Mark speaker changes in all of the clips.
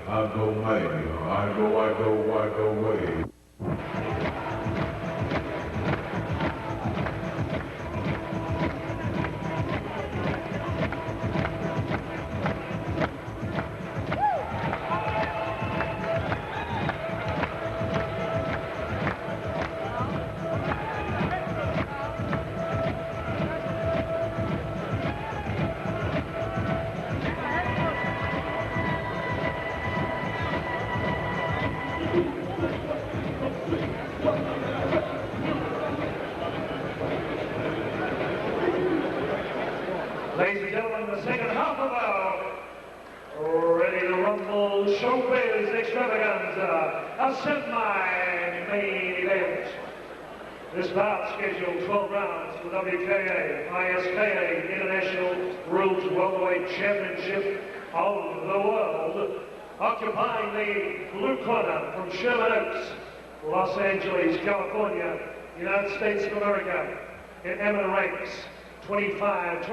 Speaker 1: I go mighty. I go way.
Speaker 2: Ladies and gentlemen, the second half of our Ready to Rumble Showbiz Extravaganza, a semi-main event. This bout scheduled 12 rounds for WKA, ISKA International Rules Welterweight Championship of the World. Occupying the blue corner from Sherman Oaks, Los Angeles, California, United States of America, in eminent ranks. 25,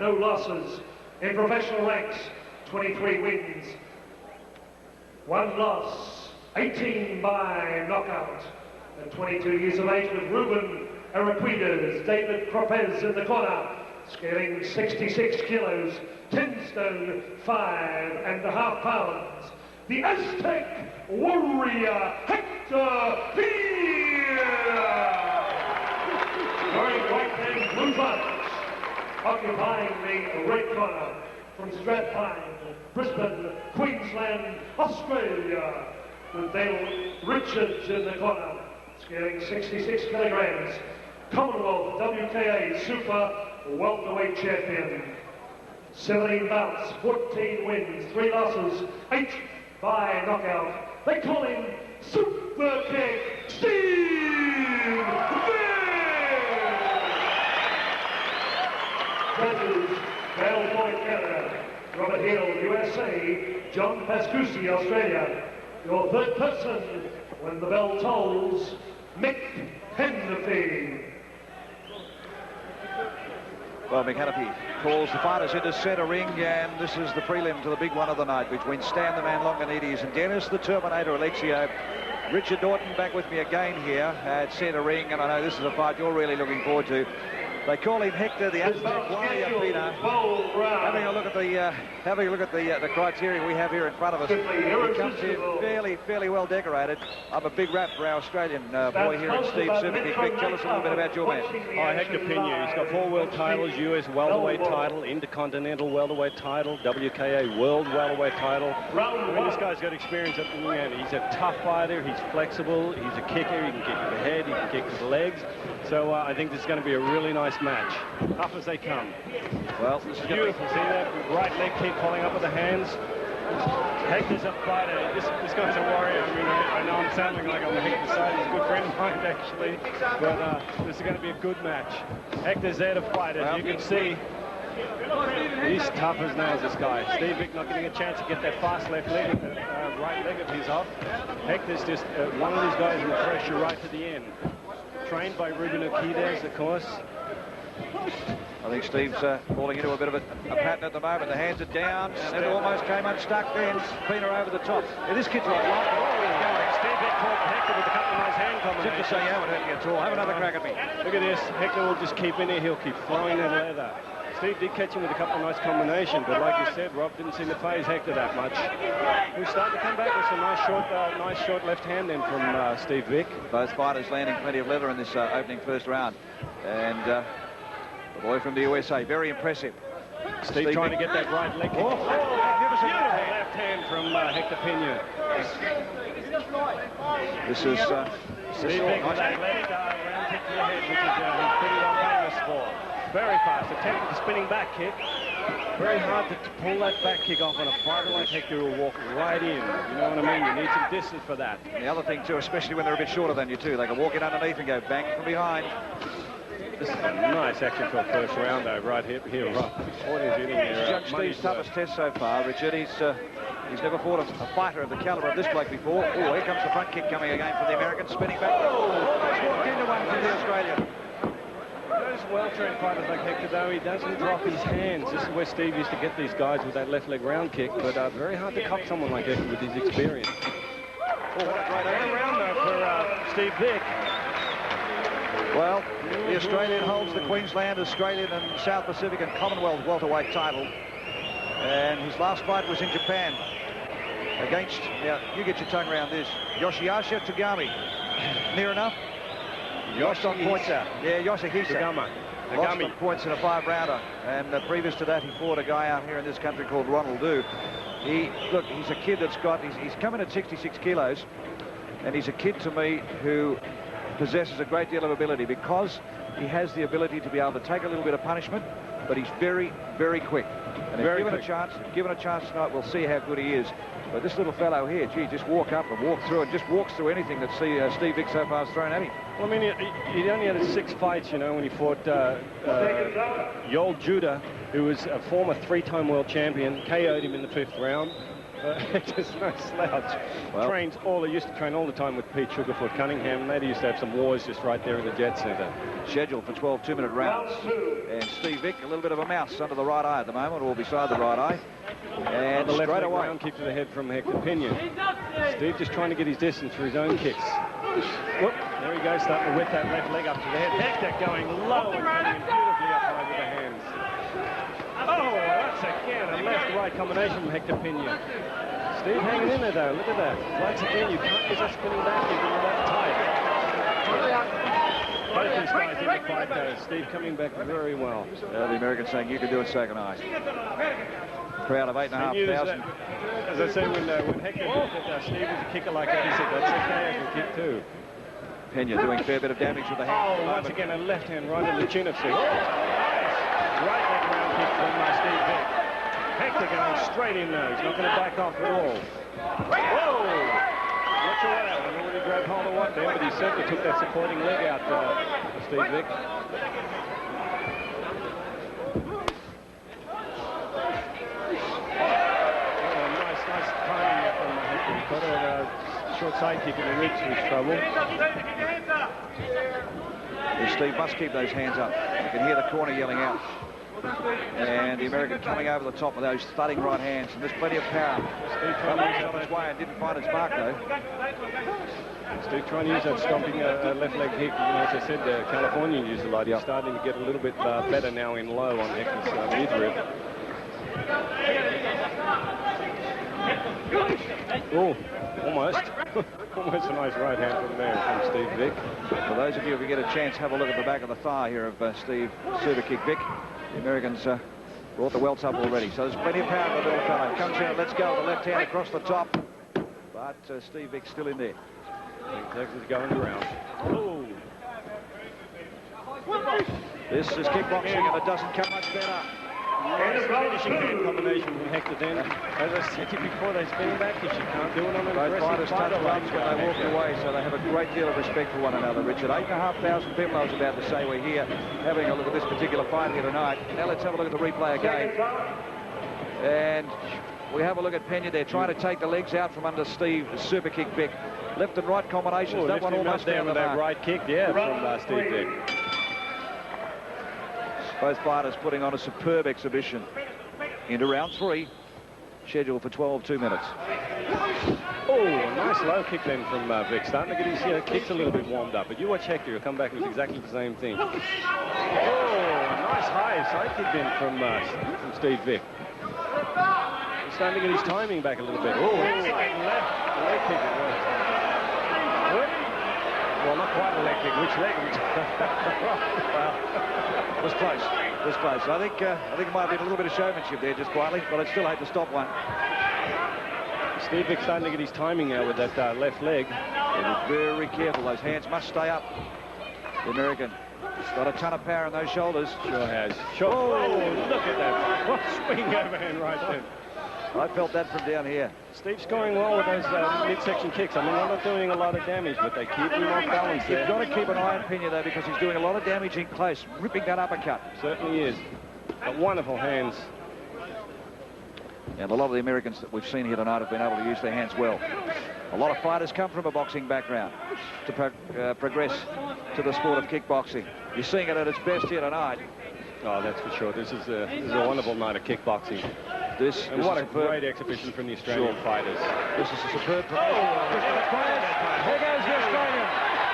Speaker 2: no losses. In professional ranks, 23 wins, 1 loss, 18 by knockout. At 22 years of age with Ruben Araquidas, David Cropez in the corner, scaling 66 kilos, 10 stone, 5.5 pounds. The Aztec Warrior, Hector Pena. Wearing white and blue fronts. Occupying the red corner from Strathpine, Brisbane, Queensland, Australia, with Dale Richards in the corner, scaling 66 kilograms, Commonwealth WKA Super Welterweight Champion. 17 bouts, 14 wins, 3 losses, 8 by knockout. They call him Super King Steve Vick! Judges, Dale Floyd, Canada, Robert Hill, USA, John Pascucci, Australia. Your third person, when the bell tolls, Mick Henderfee.
Speaker 3: Well, McHenderfee calls the fighters into centre ring, and this is the prelim to the big one of the night between Stan the Man Longanides and Dennis the Terminator Alexio. Richard Norton back with me again here at centre ring, and I know this is a fight you're really looking forward to. They call him Hector the Aztec Warrior Pena. Having a look at the criteria we have here in front of us. He comes in fairly well decorated. I'm a big rap for our Australian boy here in Steve Vick. Vick, tell us a little bit about your man.
Speaker 4: Oh, Hector Pena. He's got 4 world titles: US welterweight title, Intercontinental welterweight title, WKA world welterweight title. I mean, this guy's got experience at the end. He's a tough fighter. He's flexible. He's a kicker. He can kick with the head. He can kick with the legs. So I think this is going to be a really nice match. Tough as they come.
Speaker 3: Well, this is
Speaker 4: beautiful. See that right leg kick following up with the hands. Hector's a fighter. This guy's a warrior. I mean, I know I'm sounding like I'm a Hector side. He's a good friend of mine, actually. But this is going to be a good match. Hector's there to fight, as you can see. He's tough as nails, this guy. Steve Vick not getting a chance to get that fast left leg, right leg of his off. Hector's just one of these guys who will pressure right to the end. Trained by Ruben Araquidas, of course.
Speaker 3: I think Steve's falling into a bit of a pattern at the moment. The hands are down, and it almost came unstuck then. Pena over the top. Yeah, this kid's like, oh, he's going.
Speaker 4: Steve Vick caught Hector with a couple of nice hand combinations.
Speaker 3: Just to say you haven't hurt me at all. Have another crack at me.
Speaker 4: Look at this. Hector will just keep in there. He'll keep throwing that leather. Steve did catch him with a couple of nice combinations, but like you said, Rob didn't seem to phase Hector that much. We're starting to come back with some nice short left hand then from Steve Vick.
Speaker 3: Both fighters landing plenty of leather in this opening first round. And the boy from the USA, very impressive.
Speaker 4: Steve trying to get that right leg kick.
Speaker 3: Oh, magnificent
Speaker 4: left hand from Hector Pena.
Speaker 3: This is
Speaker 4: Steve Vick with that left round kick to the head, which is he's pretty well famous for. Very fast, attempting the spinning back kick. Very hard to pull that back kick off on a fighter like Hector who will walk right in. You know what I mean? You need some distance for that.
Speaker 3: And the other thing too, especially when they're a bit shorter than you too, they can walk in underneath and go bang from behind.
Speaker 4: This is a nice action for a first round though, right here, Rob. What is hitting there?
Speaker 3: Judge Steve's toughest test so far, Richard. He's never fought a fighter of the caliber of this bloke before. Oh, here comes the front kick coming again from the American, spinning back. Oh, almost walked into one from the Australian.
Speaker 4: against well-trained fighters like Hector, though, he doesn't drop his hands. This is where Steve used to get these guys with that left leg round kick, but very hard to cut someone like Hector with his experience. Oh, what a great round, though, for Steve Vick.
Speaker 3: Well, the Australian holds the Queensland, Australian and South Pacific and Commonwealth welterweight title. And his last fight was in Japan against, now you get your tongue around this, Yoshihashi Tagami. Near enough? Lost on points out. Yeah, Yoshihisa. Lost on points in a 5-rounder. And previous to that, he fought a guy out here in this country called Ronald Du. Look, he's a kid that's got, he's coming at 66 kilos. And he's a kid to me who possesses a great deal of ability because he has the ability to be able to take a little bit of punishment, but he's very, very quick. And if given a chance tonight, we'll see how good he is. But this little fellow here, gee, just walk up and walk through and just walks through anything that Steve Vick so far has thrown at him.
Speaker 4: Well, I mean, he only had 6 fights, you know, when he fought Yoel Judah, who was a former 3-time world champion, KO'd him in the 5th round. Just no slouch. Well, used to train all the time with Pete Sugarfoot Cunningham, and they used to have some wars just right there in the Jet Center.
Speaker 3: Scheduled for 12 2-minute rounds. And Steve Vick, a little bit of a mouse under the right eye at the moment, or beside the right eye. And
Speaker 4: the
Speaker 3: straight
Speaker 4: left
Speaker 3: away.
Speaker 4: round kick to the head from Hector Pena. Steve just trying to get his distance for his own kicks. Whoop, there he goes, starting to whip that left leg up to the head. Hector going low and coming in beautifully up high with the hands. Oh, that's again a left-right combination from Hector Pena. Steve hanging in there, though. Look at that. Once again, you can't get that spinning back even with that tight. Both these guys in the fight, though. Steve coming back very well.
Speaker 3: The American saying, you can do it, so can I. Crowd of 8,500.
Speaker 4: As I said, when Hector looked at Steve was a kicker like that, he said, that's okay, I can kick too.
Speaker 3: Pena doing a fair bit of damage with the hand.
Speaker 4: Oh, once again, a left hand right in the chin of Steve. Right leg round kick from Steve Vick. Hector going straight in there. He's not going to back off at all. Whoa! Not sure what happened. I don't know whether he grabbed hold of what there, but he certainly took that supporting leg out of Steve Vick. Nice timing there from Hector. He got a short side kick in the ribs for his trouble.
Speaker 3: Steve must keep those hands up. You can hear the corner yelling out. And the American coming over the top with those thudding right hands. And there's plenty of power. Steve trying to use on his way and didn't find its mark, though.
Speaker 4: Steve trying to use that stomping left leg kick. You know, as I said, Californian used a lot. He's starting to get a little bit better now in low on Hector's midrib. Oh, almost. Almost a nice right hand from there from Steve Vick.
Speaker 3: For those of you who get a chance, have a look at the back of the thigh here of Steve Super Kick Vick. The Americans brought the welts up already, so there's plenty of power in the little fellow. Comes in, let's go, the left hand across the top. But Steve Vick's still in there.
Speaker 4: Texas going around. Oh.
Speaker 3: This is kickboxing, and it doesn't come much better.
Speaker 4: Nice finishing hand combination from Hector then. As I said to you before, they spin back if you can't do it on an
Speaker 3: both fighters touch gloves when they walk
Speaker 4: Hector.
Speaker 3: away, so they have a great deal of respect for one another, Richard. 8,500 people, I was about to say, we're here having a look at this particular fight here tonight. Now let's have a look at the replay again. And we have a look at Pena there, trying to take the legs out from under Steve Super Kick Vick. Left and right combinations. That one almost down
Speaker 4: with that right kick, yeah, from Steve Vick.
Speaker 3: Both fighters putting on a superb exhibition into round 3, scheduled for 12 2 minutes.
Speaker 4: Oh, a nice low kick then from Vick. Starting to get his kicks a little bit warmed up. But you watch Hector, he'll come back with exactly the same thing. Oh, a nice high side kick then from Steve Vick. He's starting to get his timing back a little bit. Oh, left leg kick it was. Well, not quite a leg kick. Which leg?
Speaker 3: Well, it was close. It was close. I think it might have been a little bit of showmanship there, just quietly, but I'd still hate to stop one.
Speaker 4: Steve Vick starting to get his timing now with that left leg.
Speaker 3: Yeah, very careful. Those hands must stay up. The American has got a ton of power in those shoulders.
Speaker 4: Sure has. Sure. Oh, look at that. What swing overhand right there.
Speaker 3: I felt that from down here.
Speaker 4: Steve's scoring well with those midsection kicks. I mean, they're not doing a lot of damage, but they keep him off balance there.
Speaker 3: You've got to keep an eye on Pena, though, because he's doing a lot of damage in close, ripping that uppercut.
Speaker 4: Certainly is. But wonderful hands.
Speaker 3: And a lot of the Americans that we've seen here tonight have been able to use their hands well. A lot of fighters come from a boxing background to progress to the sport of kickboxing. You're seeing it at its best here tonight.
Speaker 4: Oh, that's for sure. This is a wonderful night of kickboxing. And what a great exhibition from the Australian fighters.
Speaker 3: This is a superb.
Speaker 2: Here goes the Australian.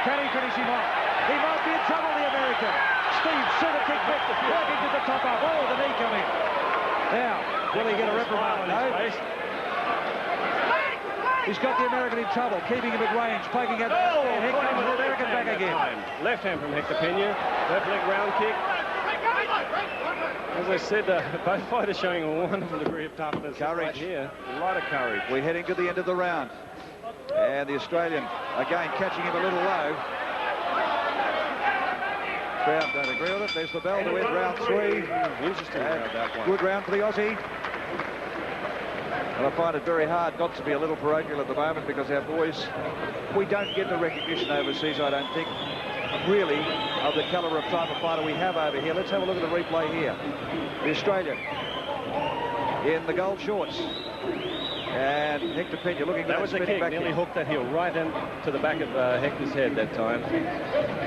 Speaker 2: Can he finish him off? He might be in trouble, the American. Steve, super kick back, working to the top up. Oh, the knee coming. Now, will he get a reprimand? No. He's got the American in trouble, keeping him at range, poking at Hector with the American back again.
Speaker 4: Left hand from Hector Pena. Left leg round kick. As I said, both fighters showing a wonderful degree of toughness.
Speaker 3: Courage.
Speaker 4: Right here. A lot of courage.
Speaker 3: We're heading to the end of the round. And the Australian, again, catching him a little low. Crowd don't agree with it. There's the bell to end round 3.
Speaker 4: Interesting round, that one.
Speaker 3: Good round for the Aussie. And I find it very hard not to be a little parochial at the moment because our boys, we don't get the recognition overseas, I don't think, really, of the calibre of type of fighter we have over here. Let's have a look at the replay here. The Australian in the gold shorts. And Hector Pena looking at
Speaker 4: that was a kick, nearly hooked that heel right into the back of Hector's head that time.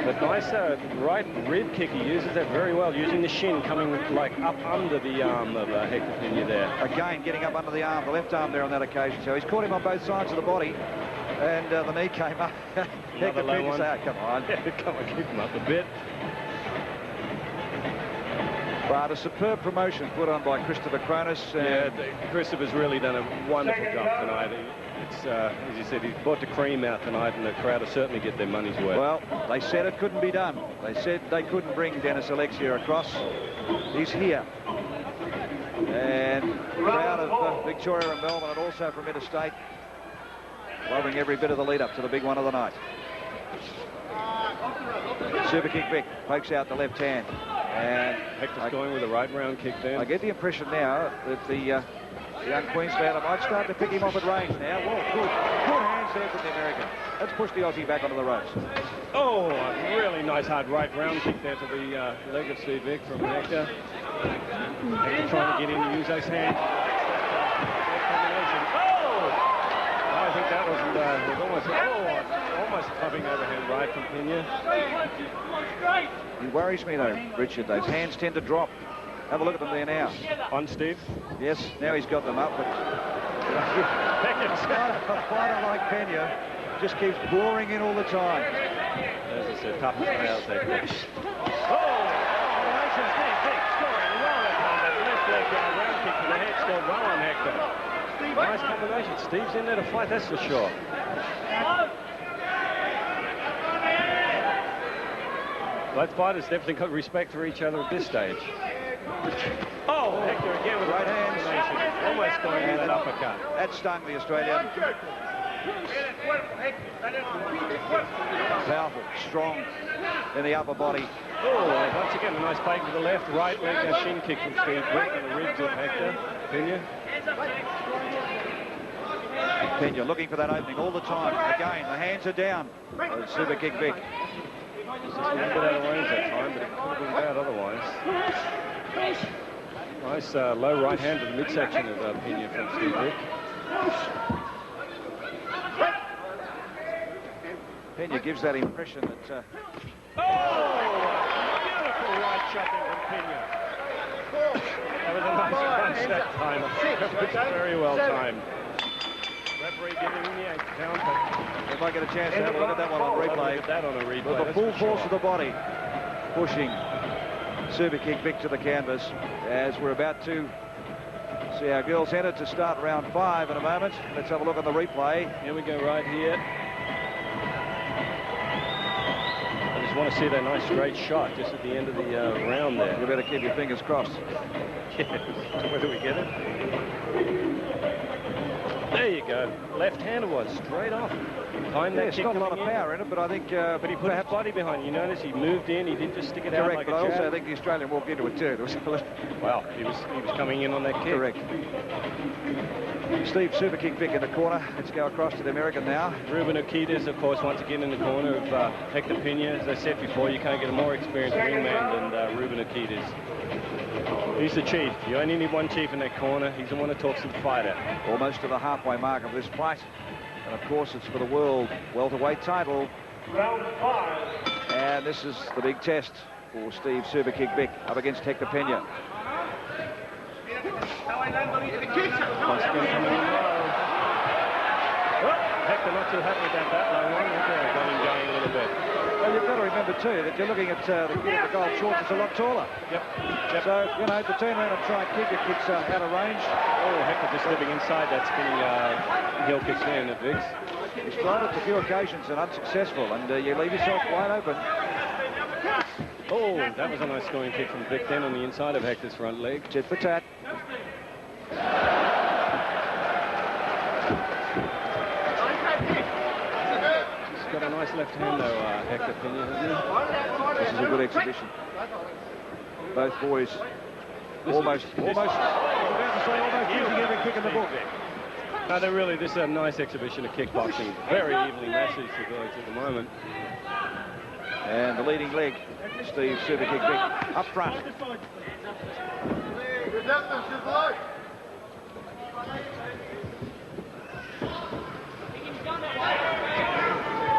Speaker 4: But nice right rib kick. He uses that very well, using the shin coming like up under the arm of Hector Pena there.
Speaker 3: Again, getting up under the arm, the left arm there on that occasion. So he's caught him on both sides of the body. And the knee came up. Hector Pena said, come on.
Speaker 4: Come on, keep him up a bit.
Speaker 3: But a superb promotion put on by Christopher Cronus.
Speaker 4: Yeah, Christopher's really done a wonderful job tonight. It's, as you said, he's brought the cream out tonight, and the crowd will certainly get their money's worth.
Speaker 3: Well, they said it couldn't be done. They said they couldn't bring Dennis Alexia across. He's here. And crowd of Victoria and Melbourne, and also from interstate, loving every bit of the lead up to the big one of the night. Super kick Vick, pokes out the left hand. And
Speaker 4: Hector's going with a right round kick there.
Speaker 3: I get the impression now that the young Queenslander might start to pick him off at range now. Well, good hands there from the American. Let's push the Aussie back onto the ropes.
Speaker 4: Oh, a really nice hard right round kick there to the leg of Steve Vick from Hector. Hector trying to get in to use those hands. I think that was almost clubbing overhand right from Pena.
Speaker 3: He worries me though, Richard. Those hands tend to drop. Have a look at them there now.
Speaker 4: On Steve?
Speaker 3: Yes, now he's got them up, but a fighter like Pena just keeps pouring in all the time.
Speaker 4: As I said, tough crowd there.
Speaker 2: Combination, Steve Vick scoring well that time. That left leg round kick to the head scored well on Hector.
Speaker 4: Nice combination. Steve's in there to fight, that's for sure. Both fighters definitely got respect for each other at this stage. Oh, Hector again with right hands. Almost going in that uppercut.
Speaker 3: That stung the Australian. Powerful, strong in the upper body.
Speaker 4: Oh, once again, a nice fake with the left, right leg, and shin kick from Steve Vick on the ribs of Hector Pena.
Speaker 3: Pena looking for that opening all the time. Again, the hands are down. Super kick Vick.
Speaker 4: Just a little bit out of range that time, but it could have been bad otherwise. Nice low right hand to the midsection of Pena from Steve Vick.
Speaker 3: Pena gives that impression that...
Speaker 4: Beautiful right chopping from Pena. That was a nice punch that time. That was very well timed. Referee giving him the 8th count, but
Speaker 3: if I get a chance to have a look at that one on replay.
Speaker 4: Look at that on a replay.
Speaker 3: With the full force of the body pushing super kick Vick to the canvas as we're about to see our girls enter to start round 5 in a moment. Let's have a look at the replay.
Speaker 4: Here we go right here. I just want to see that nice straight shot just at the end of the round there.
Speaker 3: You better keep your fingers crossed.
Speaker 4: Yes. Whether we get it. There you go. Left-hander was straight off. Timed that
Speaker 3: it's
Speaker 4: kick
Speaker 3: not a lot of
Speaker 4: coming in.
Speaker 3: power in it, but I think...
Speaker 4: but he put his body behind. You notice he moved in. He didn't just stick it out like a jab.
Speaker 3: Correct, but I also think the Australian walked into it too.
Speaker 4: Well, he was coming in on that kick.
Speaker 3: Correct. Steve super kick Vick in the corner. Let's go across to the American now.
Speaker 4: Ruben Okides, of course, once again in the corner of Hector Pena. As I said before, you can't get a more experienced ringman than Ruben Okides. He's the chief. You only need one chief in that corner. He's the one that talks to the fighter.
Speaker 3: Almost to the halfway mark of this fight. And of course, it's for the world welterweight title.
Speaker 2: Round 5.
Speaker 3: And this is the big test for Steve Superkick Vick up against Hector Pena.
Speaker 4: Hector not too happy about that low one. Got him going a little bit.
Speaker 3: Well, you've got to remember too that you're looking at the kid in the gold shorts is a lot taller.
Speaker 4: Yep.
Speaker 3: So, you know, to turn around and try and kick your kicks out of range.
Speaker 4: Oh, Hector just living inside that spinning heel kick there in the Vicks.
Speaker 3: He's tried it a few occasions and unsuccessful, and you leave yourself wide open.
Speaker 4: Oh, that was a nice scoring kick from Vick then on the inside of Hector's front leg.
Speaker 3: Tit for tat.
Speaker 4: He's got a nice left hand though, Hector Pena, hasn't he?
Speaker 3: This is a good exhibition. Both boys almost using every kick in the book.
Speaker 4: No, this is a nice exhibition of kickboxing. Very evenly matched these two guys at the moment.
Speaker 3: And the leading leg, Steve Superkick Vick, up front.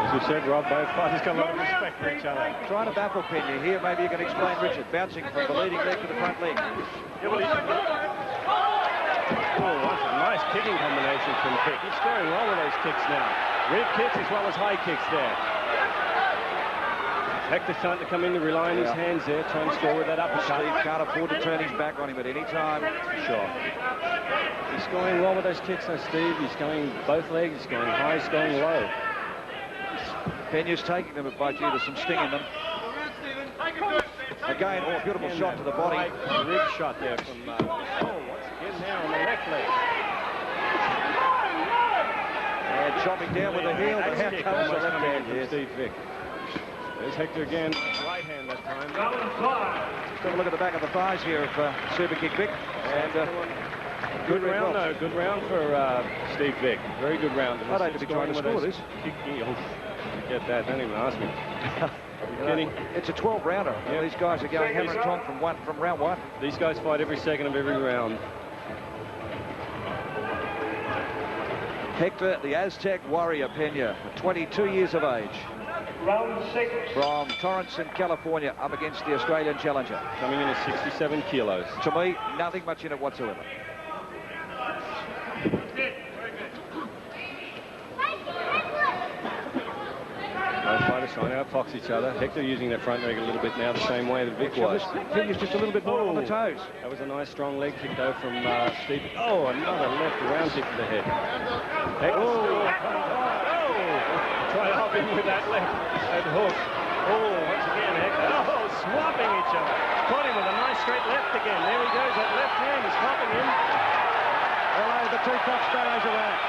Speaker 4: As we said, Rob, both fighters got a lot of respect for each other.
Speaker 3: Trying to baffle Pena here. Maybe you can explain Richard. Bouncing from the leading leg to the front leg.
Speaker 4: Oh, that's a nice kicking combination from Vick. He's scoring well with those kicks now. Rib kicks as well as high kicks there. Hector's trying to come in to rely on his hands there, trying to score with that uppercut.
Speaker 3: Steve can't afford to turn his back on him at any time.
Speaker 4: Sure. He's scoring well with those kicks, though, Steve. He's going both legs. He's going high, he's going low.
Speaker 3: Pena's taking them by due to some sting in them. Again, oh, beautiful shot to the body.
Speaker 4: Right rib shot there from, once again now on the left leg.
Speaker 3: And chopping down with the heel, but here comes the left hand
Speaker 4: from Steve Vick. There's Hector again, right hand that time.
Speaker 3: Let's have a look at the back of the thighs here of Superkick Vick. And
Speaker 4: good round, though. Good round for Steve Vick. Very good round.
Speaker 3: I'd hate to be trying to score this.
Speaker 4: Get that, don't even ask me. Kidding?
Speaker 3: It's a 12-rounder. Yeah. These guys are going hammer and tong from round one.
Speaker 4: These guys fight every second of every round.
Speaker 3: Hector, the Aztec warrior Pena, 22 years of age.
Speaker 2: Round 6.
Speaker 3: From Torrance in California, up against the Australian challenger.
Speaker 4: Coming in at 67 kilos.
Speaker 3: To me, nothing much in it whatsoever.
Speaker 4: Both fighters trying to outfox each other. Hector using that front leg a little bit now, the same way that Vick was.
Speaker 3: Pena's just a little bit more on the toes.
Speaker 4: That was a nice strong leg kick though from Steve. Oh, another left round kick to the head. Try to hop in with that left hook. Oh, once again Hector. Oh, swapping each other. Caught him with a nice straight left again. There he goes. That left hand is popping him.
Speaker 3: Well, the two Fox Sparrows are out.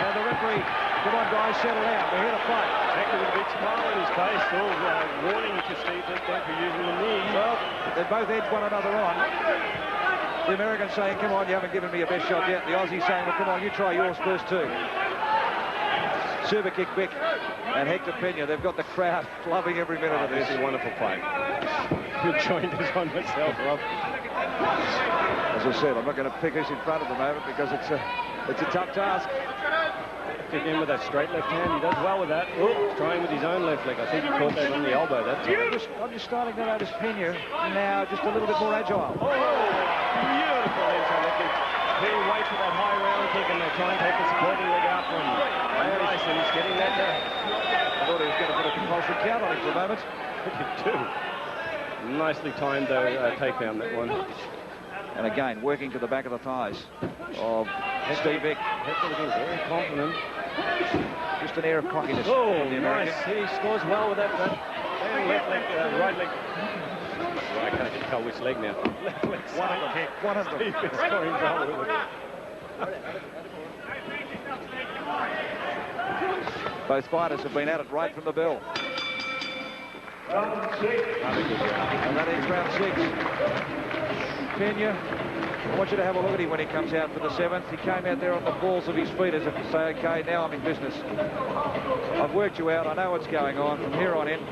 Speaker 3: And the referee, come on guys, settle down. We're here to fight.
Speaker 4: Hector with a big smile on his face, still warning to Steve Vick for using the knee.
Speaker 3: Well, they both edge one another on. The American saying, come on, you haven't given me your best shot yet. The Aussie saying, well, come on, you try yours first too. Superkick Vick and Hector Pena, they've got the crowd loving every minute of this.
Speaker 4: This is a wonderful fight. Good joined this one myself, Rob.
Speaker 3: As I said, I'm not going to pick who's in front at the moment because it's a tough task.
Speaker 4: Kick in with that straight left hand. He does well with that. Oh, trying with his own left leg. I think he caught that on the elbow that time.
Speaker 3: I'm just starting to notice Pena now just a little bit more agile.
Speaker 4: Oh, beautiful inside leg kick. He'll wait for that high round kick and they try and take the supporting leg out from him. Nice, and he's getting that down.
Speaker 3: I thought he was going to put a compulsory count on him for a moment.
Speaker 4: He did. Nicely timed though, takedown that one.
Speaker 3: And again, working to the back of the thighs of Steve Vick.
Speaker 4: Hector looking very confident.
Speaker 3: Just an air of cockiness.
Speaker 4: Oh,
Speaker 3: from the American.
Speaker 4: nice. He scores well with that and left leg, right leg. Well, I can't just tell which leg now. Left leg side kick.
Speaker 3: One of them.
Speaker 4: Steve Vick scoring well with it.
Speaker 3: Both fighters have been at it right from the bell.
Speaker 2: Round 6.
Speaker 4: Another good round.
Speaker 3: And that ends round 6. Pena, I want you to have a look at him when he comes out for the 7th. He came out there on the balls of his feet as if to say, okay, now I'm in business. I've worked you out. I know what's going on. From here on in,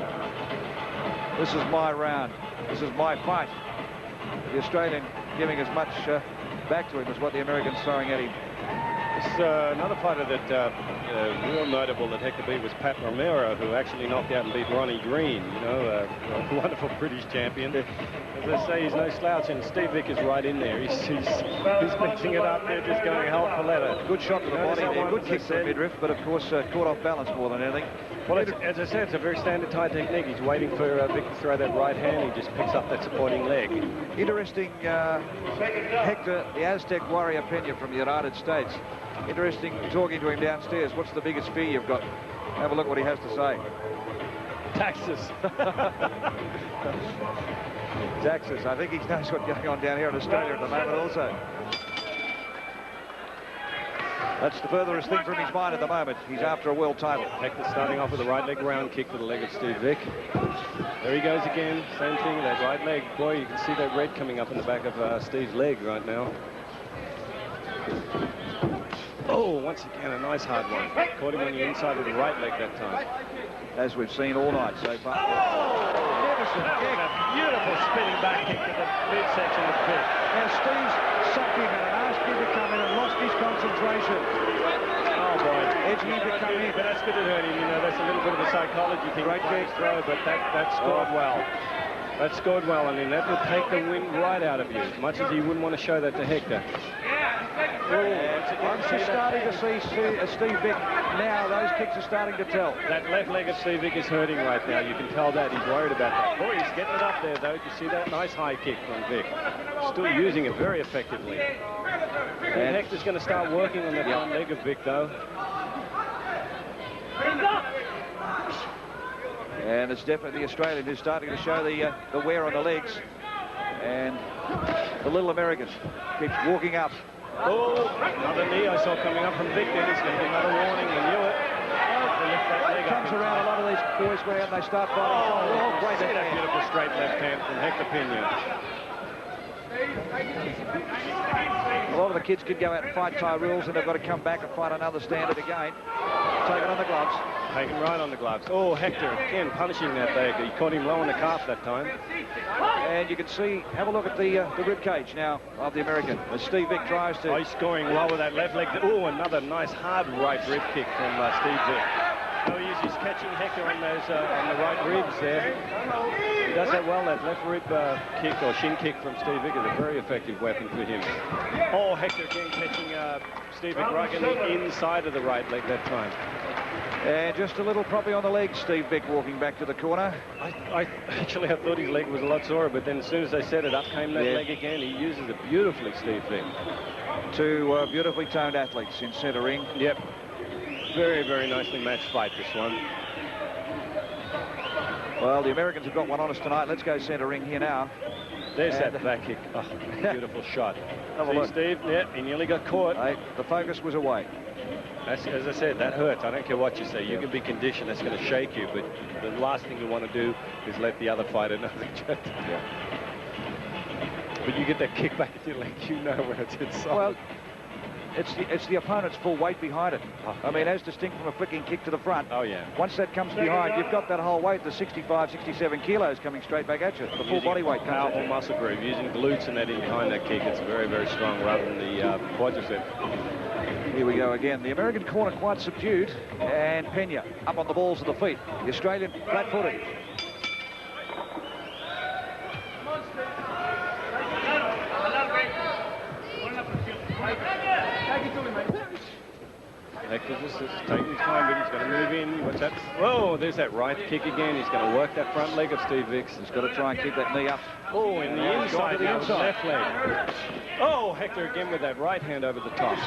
Speaker 3: this is my round. This is my fight. The Australian giving as much back to him as what the American's throwing at him.
Speaker 4: This is another fighter that real notable that Hector beat was Pat Romero, who actually knocked out and beat Ronnie Green. You know, a wonderful British champion. As I say, he's no slouch, and Steve Vick is right in there. He's mixing it up there, just going hell for leather.
Speaker 3: Good shot to the body there, good kick to the midriff, but of course caught off balance more than anything.
Speaker 4: Well, as I said, it's a very standard Thai technique. He's waiting for Vick to throw that right hand. He just picks up that supporting leg.
Speaker 3: Interesting, Hector, the Aztec warrior Pena from the United States. Interesting talking to him downstairs. What's the biggest fear you've got? Have a look what he has to say.
Speaker 4: Taxes.
Speaker 3: Taxes. I think he knows what's going on down here in Australia at the moment also. That's the furthest thing from his mind at the moment. He's after a world title.
Speaker 4: Hector starting off with a right leg round kick to the leg of Steve Vick. There he goes again. Same thing, that right leg. Boy, you can see that red coming up in the back of Steve's leg right now. Oh, once again, a nice hard one. Caught him on the inside of the right leg that time.
Speaker 3: As we've seen all night so far.
Speaker 4: Magnificent kick. A beautiful spinning back kick to the midsection of Vick.
Speaker 3: Now Steve's sucked him and asked him to come in and lost his concentration.
Speaker 4: Oh boy,
Speaker 3: Edging him to come in.
Speaker 4: But that's good at hurting. You know, that's a little bit of a psychology thing. Great kick throw, but that scored well. That scored well, and then that will take the wind right out of you, as much as you wouldn't want to show that to Hector.
Speaker 3: Once you're starting to see Steve Vick now, those kicks are starting to tell.
Speaker 4: That left leg of Steve Vick is hurting right now. You can tell that. He's worried about that. Boy, he's getting it up there, though. You see that nice high kick from Vick. Still using it very effectively. And Hector's going to start working on that front leg of Vick, though.
Speaker 3: And it's definitely the Australian who's starting to show the wear on the legs. And the little American keeps walking up.
Speaker 4: Oh, another knee I saw coming up from Vick then. It's going to be another warning. He knew it.
Speaker 3: Comes around, a lot of these boys go out and they start fighting. Oh, great.
Speaker 4: See that beautiful straight left hand from Hector Pena.
Speaker 3: A lot of the kids could go out and fight Thai rules, and they've got to come back and fight another standard again. Take it on the gloves.
Speaker 4: Taken right on the gloves. Oh, Hector again punishing that leg. He caught him low on the calf that time.
Speaker 3: And you can see, have a look at the rib cage now of the American. As Steve Vick tries to...
Speaker 4: Oh, he's scoring low with that left leg. Oh, another nice hard right rib kick from Steve Vick. So he's catching Hector on those on the right ribs there. He does that well. That left rib kick or shin kick from Steve Vick is a very effective weapon for him. Oh, Hector again catching Steve Vick right in the inside of the right leg that time.
Speaker 3: And just a little proppy on the leg, Steve Vick walking back to the corner.
Speaker 4: I thought his leg was a lot sorer, but then as soon as they set it up came that leg again. He uses it beautifully, Steve Vick.
Speaker 3: Two beautifully toned athletes in centre ring.
Speaker 4: Yep. Very, very nicely matched fight, this one.
Speaker 3: Well, the Americans have got one on us tonight. Let's go centre ring here now.
Speaker 4: There's that back kick. Oh, beautiful shot.
Speaker 3: See,
Speaker 4: Steve, he nearly got caught.
Speaker 3: Hey, the focus was away.
Speaker 4: As I said, that hurts. I don't care what you say. You can be conditioned. That's going to shake you. But the last thing you want to do is let the other fighter know that But you get that kick back at your leg, you know when it's inside.
Speaker 3: Well, it's the opponent's full weight behind it. I mean, as distinct from a flicking kick to the front.
Speaker 4: Oh, yeah.
Speaker 3: Once that comes behind, you've got that whole weight, the 65, 67 kilos coming straight back at you. The full body weight comes
Speaker 4: powerful muscle group, using glutes and that in behind that kick. It's very, very strong rather than the quadricep.
Speaker 3: Here we go again. The American corner quite subdued, and Pena up on the balls of the feet. The Australian flat-footed.
Speaker 4: Hector's just taking time, but he's going to move in. What's that? Whoa, there's that right kick again. He's going to work that front leg of Steve Vick's.
Speaker 3: He's got to try and keep that knee up.
Speaker 4: Oh, in the inside, to the inside. Left leg. Oh, Hector again with that right hand over the top.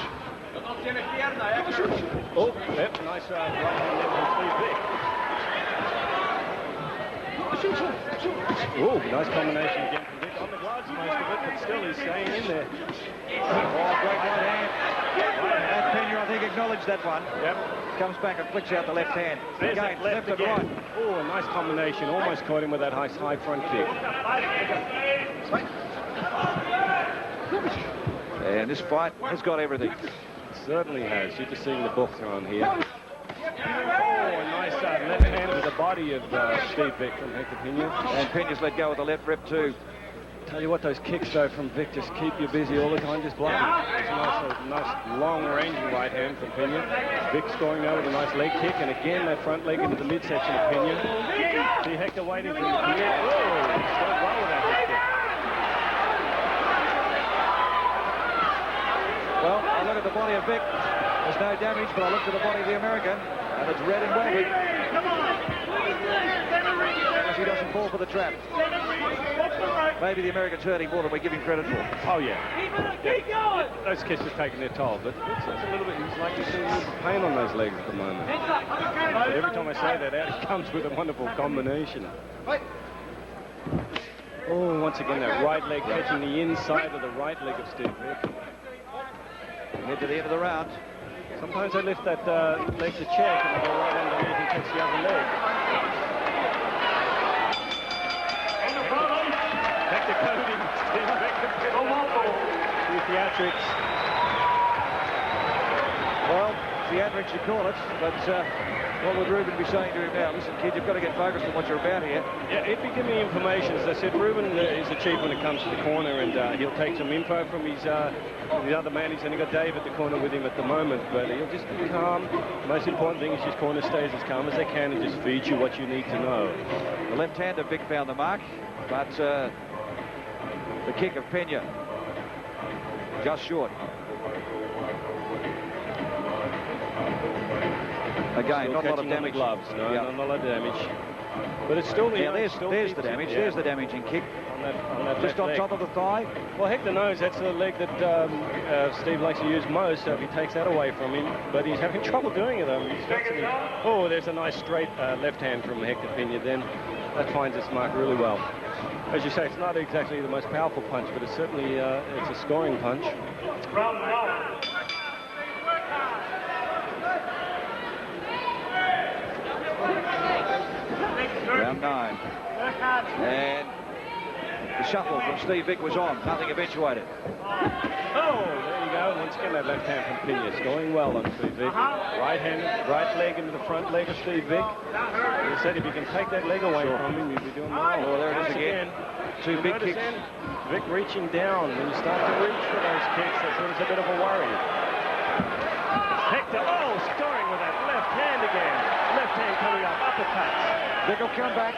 Speaker 4: Oh, yep, nice right hand there from Steve Vick. Oh, nice combination again from Vick. On the gloves most of it, but still he's staying in there.
Speaker 3: Oh, great right hand. And Pena, I think, acknowledged that one.
Speaker 4: Yep.
Speaker 3: Comes back and flicks out the left hand.
Speaker 4: There's
Speaker 3: again,
Speaker 4: that left
Speaker 3: and
Speaker 4: again.
Speaker 3: right.
Speaker 4: Oh, a nice combination. Almost caught him with that high front kick.
Speaker 3: And this fight has got everything.
Speaker 4: Certainly has. You're just seeing the book thrown here. Oh, a nice left hand to the body of Steve Vick from Hector Pena.
Speaker 3: And Pena's let go of the left rib too.
Speaker 4: Tell you what, those kicks, though, from Vick just keep you busy all the time, just blocking. It's a nice long-ranging right hand from Pena. Vick scoring now with a nice leg kick, and again, that front leg into the midsection of Pena. See Hector waiting for him. Oh, he's got well with that Hector.
Speaker 3: Well, I look at the body of Vick. There's no damage, but I looked at the body of the American, and it's red and velvet. As he doesn't fall for the trap. Maybe the American's hurting more than we give him credit for.
Speaker 4: Oh, yeah. Those kicks have taken their toll, but it's a little bit, he's like to see a little bit of pain on those legs at the moment. But every time I say that, out comes with a wonderful combination. Oh, once again, that right leg catching the inside of the right leg of Steve Vick.
Speaker 3: Head to the end of the round.
Speaker 4: Sometimes they lift that leg to check and they go right underneath and catch the other leg. Hector coding, Steve Vick. Theatrics.
Speaker 3: Well, theatrics you call it, but what would Ruben be saying to him now? Listen, kid, you've got to get focused on what you're about here.
Speaker 4: Yeah, he'd be giving me information. As I said, Ruben is a chief when it comes to the corner, and he'll take some info from his the other man. He's only got Dave at the corner with him at the moment, but he'll just be calm. The most important thing is his corner stays as calm as they can and just feed you what you need to know.
Speaker 3: The left-hander Vick found the mark, but the kick of Pena just short. Again,
Speaker 4: still
Speaker 3: not a lot of damage.
Speaker 4: Gloves. No,
Speaker 3: yep.
Speaker 4: not a lot of damage. But it's still...
Speaker 3: Yeah, there's the damage. Yeah. There's the damaging kick.
Speaker 4: On that
Speaker 3: just on
Speaker 4: leg.
Speaker 3: top of the thigh.
Speaker 4: Well, Hector knows that's the leg that Steve likes to use most, so if he takes that away from him, but he's having trouble doing it. Oh, there's a nice straight left hand from Hector Pena then. That finds its mark really well. As you say, it's not exactly the most powerful punch, but it's certainly it's a scoring punch. Round 9. And the shuffle from Steve Vick was on. Nothing eventuated. Oh, there you go. Once again, that left hand from Pena. It's going well on Steve Vick. Right hand, right leg into the front leg of Steve Vick. He said if you can take that leg away from him, you'll be doing well.
Speaker 3: Oh, there it is again. Two big kicks.
Speaker 4: Vick reaching down. When you start to reach for those kicks, that's when it's a bit of a worry. Hector, scoring with that left hand again. Left hand coming up, uppercuts.
Speaker 3: Vick will come back.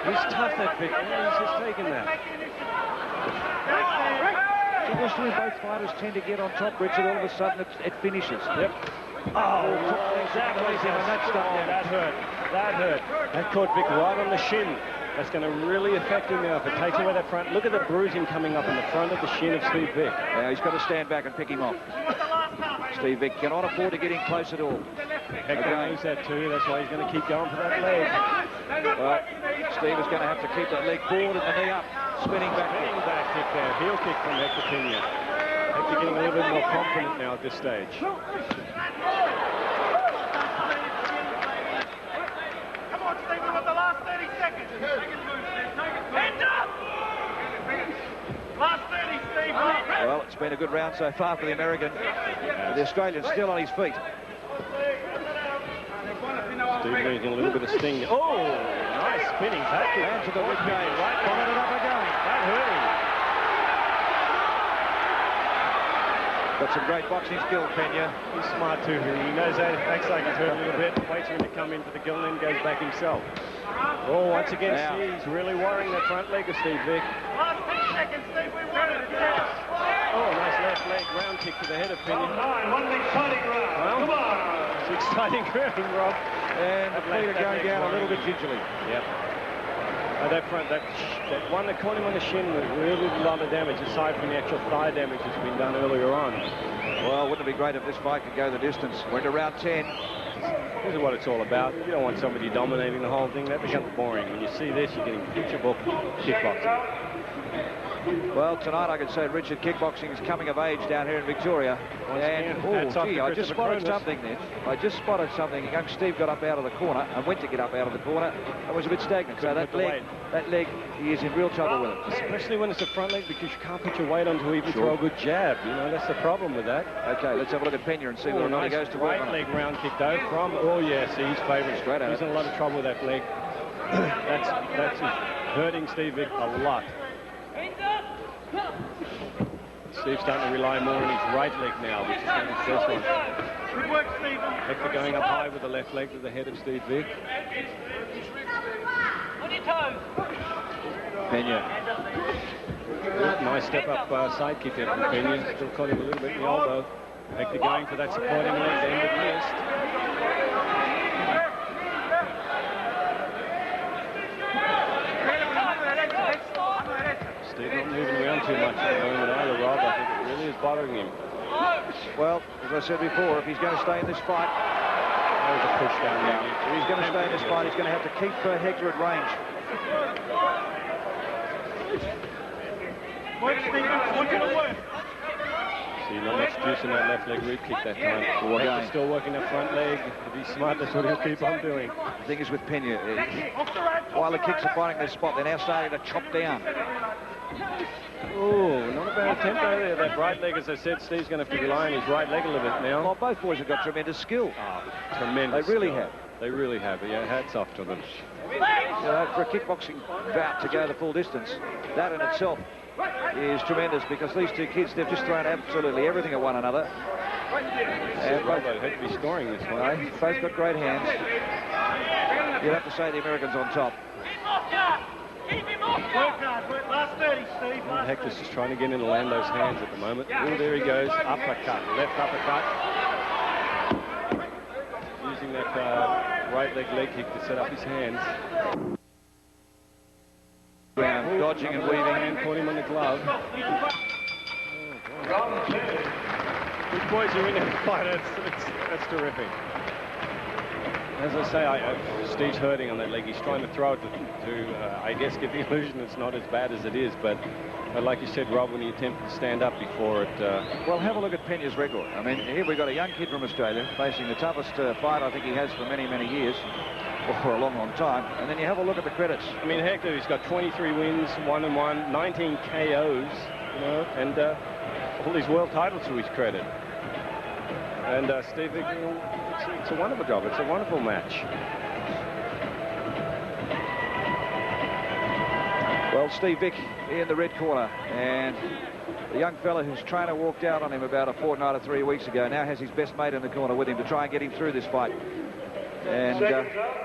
Speaker 4: He's tough, that Vick. He's just taking that.
Speaker 3: Traditionally, both fighters tend to get on top, Richard. All of a sudden, it finishes.
Speaker 4: Yep. Oh, that hurt. That hurt. That caught Vick right on the shin. That's going to really affect him now if it takes away that front. Look at the bruising coming up in the front of the shin of Steve Vick.
Speaker 3: Yeah, he's got to stand back and pick him off. Steve Vick cannot afford to get in close at all.
Speaker 4: Hector knows that too. That's why he's going to keep going for that leg.
Speaker 3: Well, Steve is going to have to keep that leg forward and the knee up. Spinning back
Speaker 4: kick there. Heel kick from Hector Pena. Hector getting a little bit more confident now at this stage.
Speaker 2: Come on, Steve, with the last 30 seconds. Hands up! Last 30, Steve.
Speaker 3: Well, it's been a good round so far for the American. But the Australian's still on his feet.
Speaker 4: Steve losing a little bit of sting. Oh, nice spinning back kick.
Speaker 3: Down to the rib cage. Followed it up again.
Speaker 4: That hurt him.
Speaker 3: Got some great boxing skill, Pena.
Speaker 4: He's smart too. He knows that. It acts like he's hurt a little bit. Waits for him to come in for the kill and then goes back himself. Oh, once again, he's really worrying that front leg of Steve Vick.
Speaker 2: Last 10 seconds, Steve. We won it.
Speaker 4: Oh, nice left leg round kick to the head of Pena.
Speaker 2: One exciting round. Come on.
Speaker 4: It's exciting ground, Rob.
Speaker 3: And the feet are going down a little bit gingerly.
Speaker 4: Yep. That front, that one that caught him on the shin was really a lot of damage, aside from the actual thigh damage that's been done earlier on.
Speaker 3: Well, wouldn't it be great if this fight could go the distance? We're into round 10.
Speaker 4: This is what it's all about. You don't want somebody dominating the whole thing. That becomes boring. When you see this, you're getting picture book kickboxing.
Speaker 3: Well, tonight I can say Richard, kickboxing is coming of age down here in Victoria. And, gee, I just spotted something then. I just spotted something. Young Steve got up out of the corner and went to get up out of the corner. It was a bit stagnant. So that leg, he is in real trouble with it.
Speaker 4: Especially when it's a front leg, because you can't put your weight on to even throw a good jab. You know, that's the problem with that.
Speaker 3: Okay, let's have a look at Pena and see whether or not he goes to work on it.
Speaker 4: Right leg round kick though from, oh yes, he's favouring.
Speaker 3: Straight out.
Speaker 4: He's in a lot of trouble with that leg. That's his hurting Steve Vick a lot. Steve's starting to rely more on his right leg now, which is going to be the first one.
Speaker 2: Good work, Stephen.
Speaker 4: Hector going up high with the left leg to the head of Steve Vick.
Speaker 2: On your toes.
Speaker 3: Pena.
Speaker 4: Nice step up side kick there from Pena. Still caught him a little bit in the elbow. Hector going for that supporting leg, the end of the list. Steve not moving around too much at the moment either, Rob. I think it really is bothering him.
Speaker 3: Well, as I said before, if he's going to stay in this fight,
Speaker 4: That was a push down there.
Speaker 3: if he's going to stay in this fight, he's going to have to keep Hector at range.
Speaker 2: Work, Stephen. Want you to work.
Speaker 4: See, not much juice in that left leg rib kick that time. Hector still working that front leg. To be smart, that's what he'll keep on doing.
Speaker 3: The thing is with Pena, while the kicks are finding their spot, they're now starting to chop down.
Speaker 4: Oh, not a bad attempt over there. That right leg, as I said, Steve's going to have to rely on his right leg a little bit now.
Speaker 3: Well, both boys have got tremendous skill.
Speaker 4: Tremendous.
Speaker 3: They really
Speaker 4: skill.
Speaker 3: have.
Speaker 4: They really have. Yeah, hats off to them.
Speaker 3: You know, for a kickboxing bout to go the full distance, that in itself is tremendous, because these two kids, they've just thrown absolutely everything at one another. And both
Speaker 4: had to be scoring this one.
Speaker 3: both got great hands. You'd have to say the Americans on top.
Speaker 2: Keep him off. Work hard. Work. Last 30, Steve.
Speaker 4: Hector's just trying to get in and land those hands at the moment. Oh, there he goes. Uppercut. Left uppercut. Using that right leg kick to set up his hands.
Speaker 3: Dodging and weaving.
Speaker 4: And caught him on the glove. These boys are in that fight. That's terrific. As I say, Steve's hurting on that leg. He's trying to throw it to I guess, give the illusion it's not as bad as it is. But like you said, Rob, when he attempted to stand up before it...
Speaker 3: Well, have a look at Pena's record. I mean, here we've got a young kid from Australia facing the toughest fight I think he has for many, many years. Or for a long, long time. And then you have a look at the credits.
Speaker 4: I mean, Hector, he's got 23 wins, 1-1, 19 KOs, you know, and all these world titles to his credit. And Steve Vick, you know, it's a wonderful job. It's a wonderful match.
Speaker 3: Well, Steve Vick in the red corner, and the young fella whose trainer walked out on him about a fortnight or 3 weeks ago now has his best mate in the corner with him to try and get him through this fight. And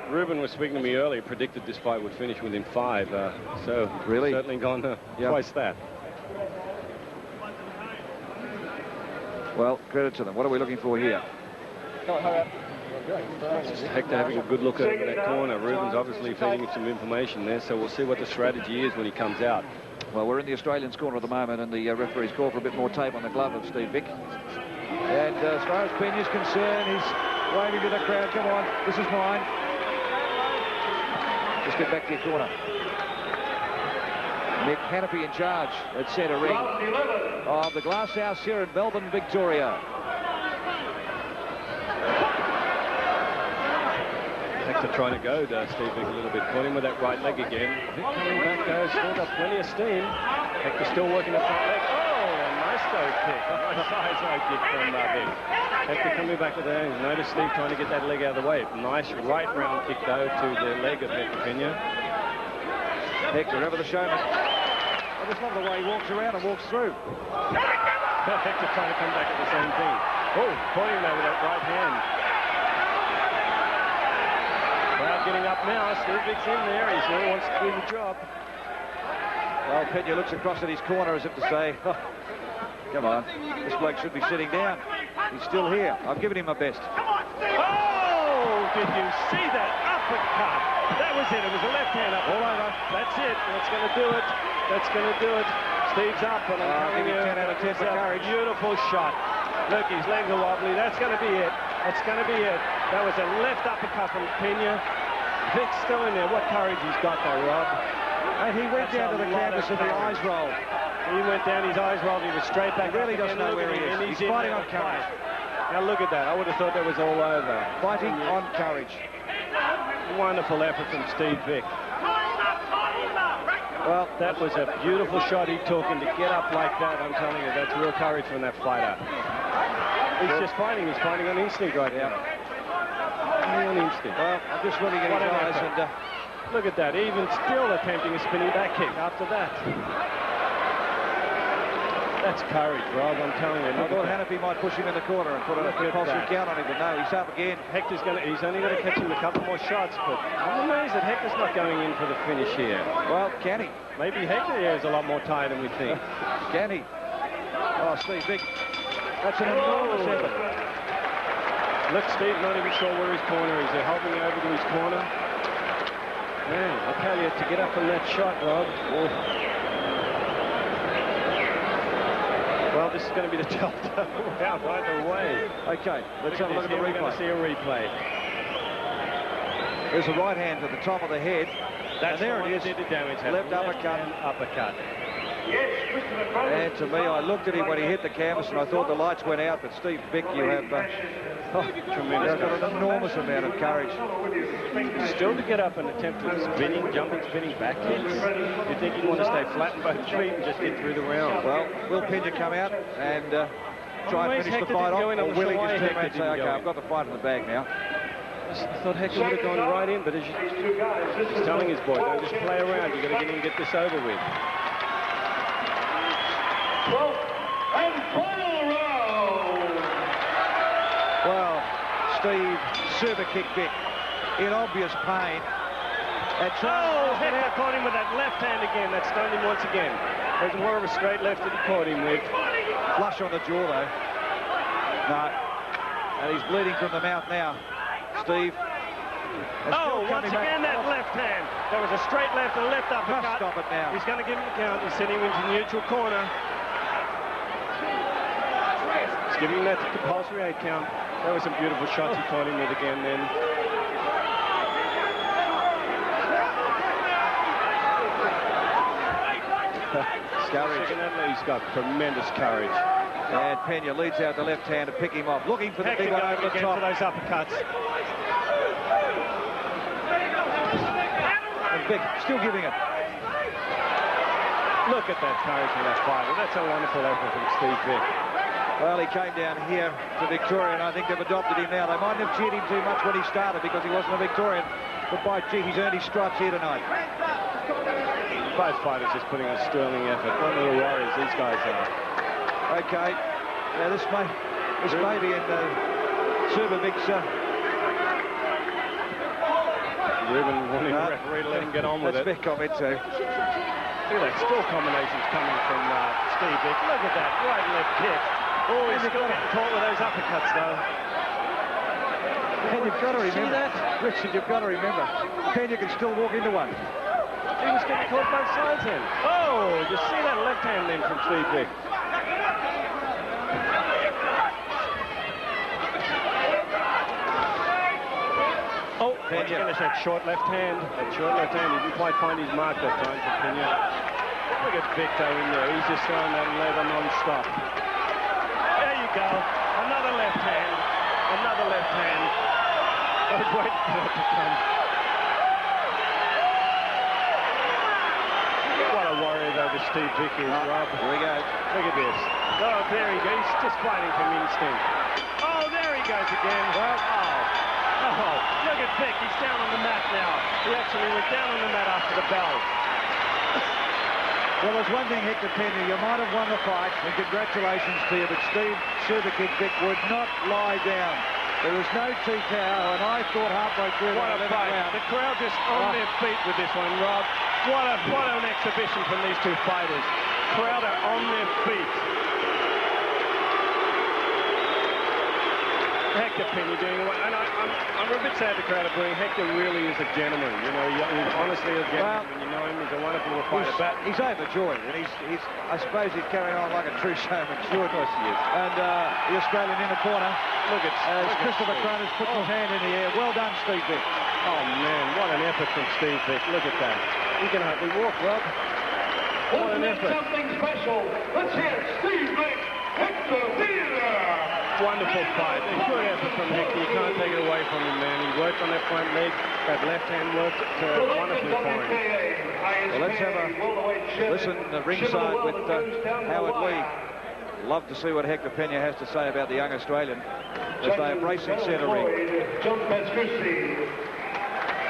Speaker 4: Ruben was speaking to me earlier, predicted this fight would finish within 5. So
Speaker 3: really,
Speaker 4: certainly gone twice that.
Speaker 3: Well, credit to them. What are we looking for here?
Speaker 4: Hector having a good look at that corner. Ruben's obviously feeding him some information there, so we'll see what the strategy is when he comes out.
Speaker 3: Well, we're in the Australians' corner at the moment, and the referee's called for a bit more tape on the glove of Steve Vick. And as far as Pena's concerned, he's waving to the crowd. Come on, this is mine. Just get back to your corner. Mick Hanapi in charge at centre ring of the Glass House here in Melbourne, Victoria.
Speaker 4: Hector trying to go to Steve Vick a little bit. Caught him with that right leg again. Vick coming back though, still got plenty of steam. Hector still working the front leg. Oh, a nice toe kick. A nice side kick from Vick. Hector coming back with the hands. Notice Steve trying to get that leg out of the way. Nice right round kick though to the leg of Hector Pena.
Speaker 3: Hector, ever the showman. I just love the way he walks around and walks through.
Speaker 4: Hector trying to come back at the same thing. Oh, caught him there with that right hand. Crowd getting up now. Steve Vick's in there. He still wants to do the job.
Speaker 3: Well, Pena looks across at his corner as if to say, oh, come on, this bloke should be sitting down. He's still here. I've given him my best.
Speaker 4: Oh, did you see that uppercut? That was it. It was a left hand up. All over. That's it. That's going to do it. That's going to do it. Steve's up. And I'm
Speaker 3: give him 10 out of 10 for courage.
Speaker 4: Beautiful shot. Look, his legs are wobbly. That's going to be it. That's going to be it. That was a left uppercut from Pena. Vick's still in there. What courage he's got though, Rob.
Speaker 3: And he went down to the canvas and the eyes rolled.
Speaker 4: He went down, his eyes rolled, he was straight back.
Speaker 3: He really doesn't know where he is. He's fighting on courage.
Speaker 4: Now look at that. I would have thought that was all over.
Speaker 3: Fighting on courage.
Speaker 4: Wonderful effort from Steve Vick.
Speaker 3: Well,
Speaker 4: that was a beautiful shot he took, and to get up like that, I'm telling you, that's real courage from that fighter. He's just fighting. He's fighting on instinct right now. On instinct.
Speaker 3: Well, I'm just looking at his eyes, and
Speaker 4: Look at that, even still attempting a spinning back kick after that. That's courage, Rob, I'm telling you.
Speaker 3: I thought Hanapi might push him in the corner and put a compulsory count on him, but no, he's up again.
Speaker 4: He's only going to catch him a couple more shots, but I'm amazed that Hector's not going in for the finish here.
Speaker 3: Well, can he?
Speaker 4: Maybe Hector here is a lot more tired than we think.
Speaker 3: Can he? Oh, Steve Vick. That's an enormous effort.
Speaker 4: Look, Steve, not even sure where his corner is. They're holding over to his corner. Man, I tell you, to get up on that shot, Rob. Oh. Well, this is going to be the telltale round right away.
Speaker 3: Okay, let's have a look at the replay.
Speaker 4: We're going to see a replay.
Speaker 3: There's a right hand to the top of the head.
Speaker 4: That's
Speaker 3: and there it is.
Speaker 4: Did the damage.
Speaker 3: Left uppercut.
Speaker 4: Uppercut.
Speaker 3: And to me, I looked at him when he hit the canvas and I thought the lights went out, but Steve Vick, you have tremendous. Got an enormous amount of courage.
Speaker 4: Still to get up and attempt jumping, spinning back kicks. You think he'd want to stay flat in both feet and just get through the round.
Speaker 3: Well, will Pena come out and try and finish the fight off, or will he just turn around and say, okay, I've got the fight in the bag now?
Speaker 4: I thought Hector would have gone right in, but as he's telling his boy, don't just play around. You've got to get in and get this over with.
Speaker 2: 12th and final round.
Speaker 3: Well, Steve super kicked Vick in obvious pain.
Speaker 4: Hector caught him with that left hand again. That stunned him once again. There's more of a straight left that he caught him with.
Speaker 3: Flush on the jaw, though. No. And he's bleeding from the mouth now. Steve.
Speaker 4: Once again that left hand. There was a straight left and a left uppercut.
Speaker 3: Must stop it now.
Speaker 4: He's going to give him the count. He's sending him into neutral corner. He's giving him that compulsory 8 count. There were some beautiful shots he caught him with again then.
Speaker 3: Courage.
Speaker 4: He's got tremendous courage.
Speaker 3: And Pena leads out the left hand to pick him off, looking for the big one over the top.
Speaker 4: For those uppercuts.
Speaker 3: And Vick still giving it.
Speaker 4: Look at that courage of that fighter. That's a wonderful effort from Steve Vick.
Speaker 3: Well, he came down here to Victoria, and I think they've adopted him now. They mightn't have cheered him too much when he started because he wasn't a Victorian, but by gee, he's earned his stripes here tonight.
Speaker 4: Both fighters just putting a sterling effort. What little warriors these guys are.
Speaker 3: Okay, now this may be in Super Vick's.
Speaker 4: Ruben wanting the referee to let him get on with it.
Speaker 3: That's Vick comment too.
Speaker 4: Look at that, still combinations coming from Steve Vick. Look at that, right and left kick. Oh, he's still getting caught with those uppercuts though.
Speaker 3: And you've got to remember,
Speaker 4: see that?
Speaker 3: Richard, you've got to remember, Pena can still walk into one.
Speaker 4: He was getting caught both sides then. Oh, you see that left hand then from Steve Vick. Oh, Pena finished that short left hand. That short left hand, he didn't quite find his mark that time for Pena. Look at Vick though in there. He's just throwing that leather non-stop. There you go. Another left hand. Another left hand. I was waiting for it to come. What a warrior though the Steve Vick is, Rob.
Speaker 3: Here we go.
Speaker 4: Look at this. Oh, there he goes. He's just fighting from instinct. Oh, there he goes again. Well, oh, look at Vick. He's down on the mat now. He actually went down on the mat after the bell.
Speaker 3: Well, there's one thing, Hector Pena, you might have won the fight, and congratulations to you, but Steve Super Kick Vick would not lie down. There was no TKO, and I thought halfway through
Speaker 4: what a fight.
Speaker 3: round.
Speaker 4: The crowd just on their feet with this one, Rob. What an exhibition from these two fighters. Crowd are on their feet. Hector Pena doing it, and I'm a bit sad the crowd are booing. Hector really is a gentleman. You know, he's honestly a gentleman. When you know him, he's a wonderful fighter. But
Speaker 3: he's overjoyed, and I suppose he's carrying on like a true showman. Sure, of course he is. And the Australian in the corner.
Speaker 4: Look at
Speaker 3: Christopher Cronin puts his hand in the air. Well done, Steve Vick.
Speaker 4: Oh man, what an effort from Steve Vick. Look at that. He can hardly walk, Rob. What an effort.
Speaker 2: Something special. Let's hear Steve Vick, Hector Pena.
Speaker 4: Wonderful fight. A good effort from Hector. You can't take it away from him, man. He worked on that front leg. That left hand worked wonderfully for him.
Speaker 3: Well, let's have a listen ringside with Howard Lee. Love to see what Hector Pena has to say about the young Australian as they embrace in centre ring.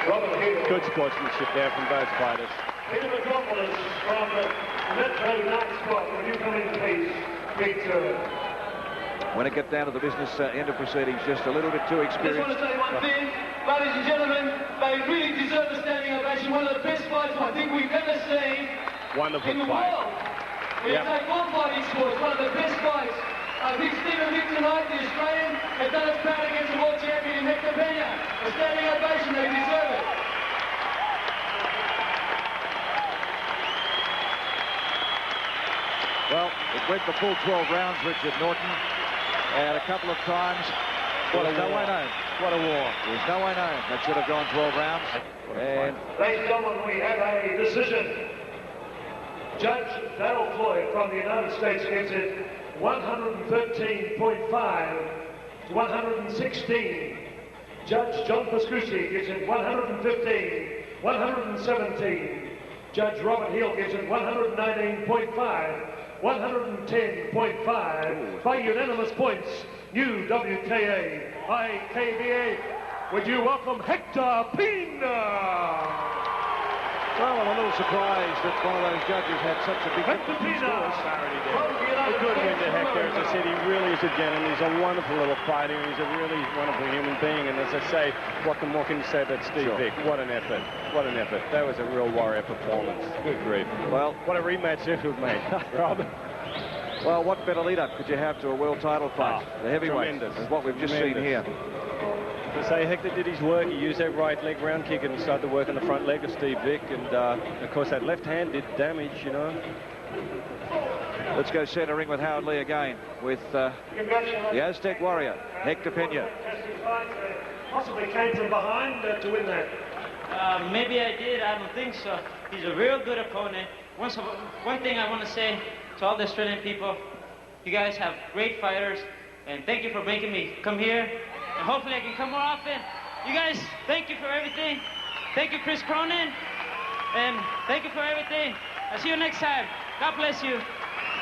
Speaker 2: Robert Hill.
Speaker 4: Good sportsmanship there from both fighters.
Speaker 2: Peter Metropolis from the Metro Night Squad, the newcoming piece, Victor.
Speaker 3: When it gets down to the business end of proceedings, just a little bit too
Speaker 5: I just
Speaker 3: experienced.
Speaker 5: want to say one thing, ladies and gentlemen, they really deserve a standing ovation. One of the best fights I think we've ever seen
Speaker 4: Wonderful
Speaker 5: in the
Speaker 4: fight.
Speaker 5: world. We take one fighting sport, one of the best fights. I think Stephen Vick tonight, the Australian, has done its part against the world champion Hector Pena. A standing ovation, they deserve it.
Speaker 3: Well, it went the full 12 rounds, Richard Norton, and a couple of times. There's no way known.
Speaker 4: What a war.
Speaker 3: There's no way known. That should have gone 12 rounds. And
Speaker 2: Ladies and gentlemen, we have a decision. Judge Darrell Floyd from the United States gives it 113.5 to 116. Judge John Pascucci gives it 115, 117. Judge Robert Hill gives it 119.5, 110.5 by unanimous points. New WKA, IKBA. Would you welcome Hector Pena?
Speaker 3: well, I'm a little surprised that one of those judges had such a big
Speaker 2: Hector Pena.
Speaker 4: A good win to Hector. As I said, he really is a gentleman. He's a wonderful little fighter. He's a really wonderful human being. And as I say, what more can you say about Steve Vick? What an effort. What an effort. That was a real warrior performance. Good grief.
Speaker 3: Well,
Speaker 4: What a rematch this would make, Rob.
Speaker 3: well, what better lead-up could you have to a world title fight? The heavyweight,
Speaker 4: tremendous.
Speaker 3: is what we've just seen here.
Speaker 4: To say Hector did his work, he used that right leg round kick and he started to work on the front leg of Steve Vick, and of course that left hand did damage, you know.
Speaker 3: Let's go center ring with Howard Lee again, with the Aztec warrior, Hector Pena.
Speaker 2: Possibly came from behind to win that.
Speaker 6: Maybe I did. I don't think so. He's a real good opponent. One thing I want to say to all the Australian people, you guys have great fighters, and thank you for making me come here. And hopefully I can come more often. You guys, thank you for everything. Thank you, Chris Cronin. And thank you for everything. I'll see you next time. God bless you.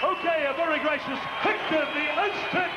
Speaker 2: Okay, a very gracious Hector the Aztec